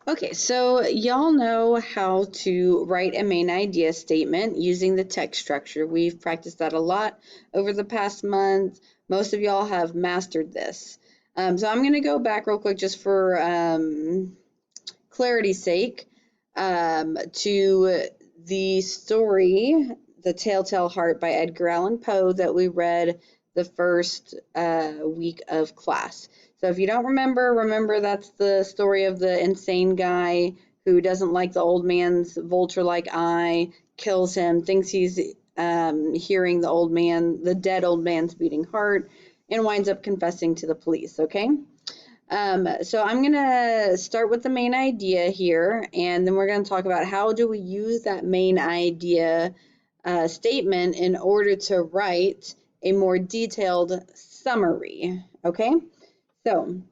Okay, so y'all know how to write a main idea statement using the text structure. We've practiced that a lot over the past month. Most of y'all have mastered this. So I'm going to go back real quick just for clarity's sake to the story, The Telltale Heart by Edgar Allan Poe that we read the first week of class. So if you don't remember that's the story of the insane guy who doesn't like the old man's vulture-like eye, kills him, thinks he's hearing the dead old man's beating heart, and winds up confessing to the police, okay? So I'm going to start with the main idea here, and then we're going to talk about how do we use that main idea statement in order to write a more detailed summary, okay? So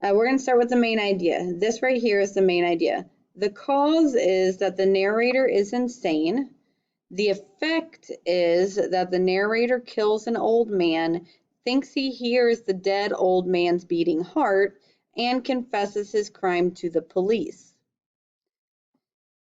we're going to start with the main idea. This right here is the main idea. The cause is that the narrator is insane. The effect is that the narrator kills an old man, thinks he hears the dead old man's beating heart, and confesses his crime to the police.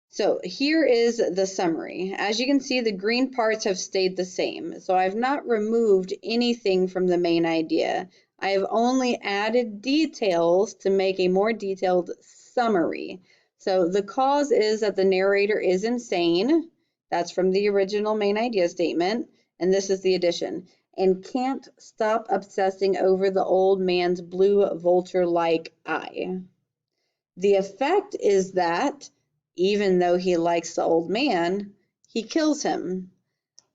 So here is the summary. As you can see, the green parts have stayed the same. So I've not removed anything from the main idea. I have only added details to make a more detailed summary. So the cause is that the narrator is insane. That's from the original main idea statement. And this is the addition. And can't stop obsessing over the old man's blue vulture-like eye. The effect is that, even though he likes the old man, he kills him.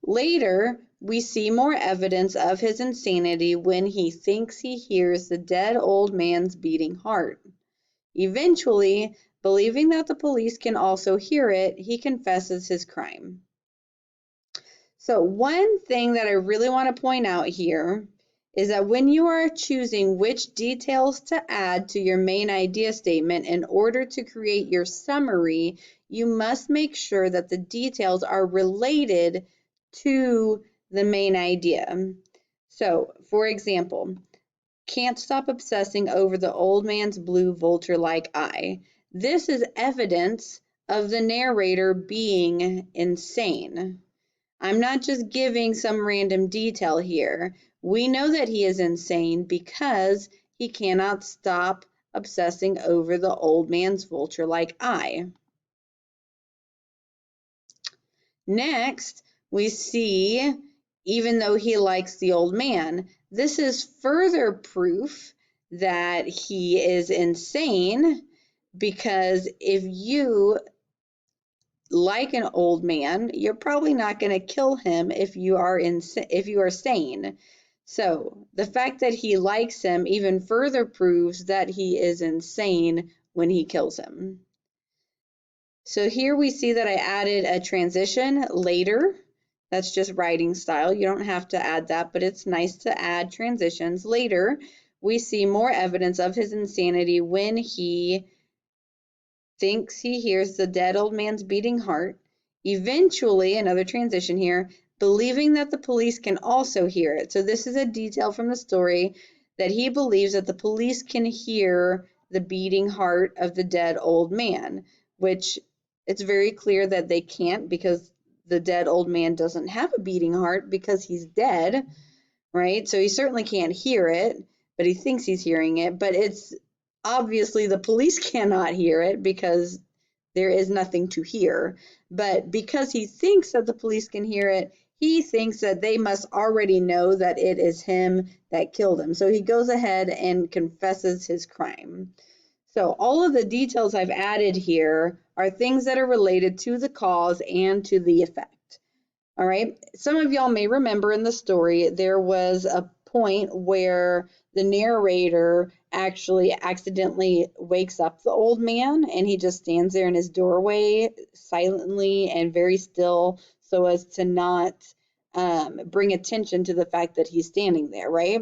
Later, we see more evidence of his insanity when he thinks he hears the dead old man's beating heart. Eventually, believing that the police can also hear it, he confesses his crime. So one thing that I really want to point out here is that when you are choosing which details to add to your main idea statement in order to create your summary, you must make sure that the details are related to the main idea. So, for example, can't stop obsessing over the old man's blue vulture-like eye. This is evidence of the narrator being insane. I'm not just giving some random detail here. We know that he is insane because he cannot stop obsessing over the old man's vulture-like eye. Next, we see, even though he likes the old man, this is further proof that he is insane because if you like an old man, you're probably not going to kill him if you are sane. So the fact that he likes him even further proves that he is insane when he kills him. So here we see that I added a transition later. That's just writing style. You don't have to add that, but it's nice to add transitions. Later, we see more evidence of his insanity when he thinks he hears the dead old man's beating heart. Eventually, another transition here, believing that the police can also hear it. So this is a detail from the story that he believes that the police can hear the beating heart of the dead old man, which it's very clear that they can't because the dead old man doesn't have a beating heart because he's dead, right? So he certainly can't hear it, but he thinks he's hearing it. But it's obviously the police cannot hear it because there is nothing to hear. But because he thinks that the police can hear it, he thinks that they must already know that it is him that killed him. So he goes ahead and confesses his crime. So all of the details I've added here are things that are related to the cause and to the effect. All right. Some of y'all may remember in the story, there was a point where the narrator actually accidentally wakes up the old man and he just stands there in his doorway silently and very still so as to not bring attention to the fact that he's standing there, right?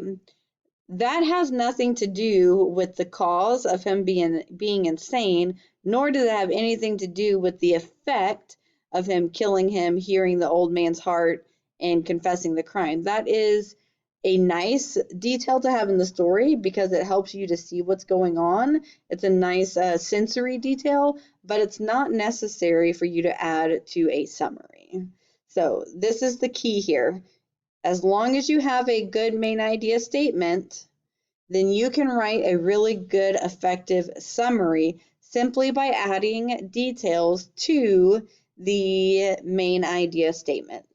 That has nothing to do with the cause of him being insane, nor does it have anything to do with the effect of him killing him, hearing the old man's heart, and confessing the crime. That is a nice detail to have in the story because it helps you to see what's going on. It's a nice sensory detail, but it's not necessary for you to add to a summary. So this is the key here. As long as you have a good main idea statement, then you can write a really good, effective summary simply by adding details to the main idea statement.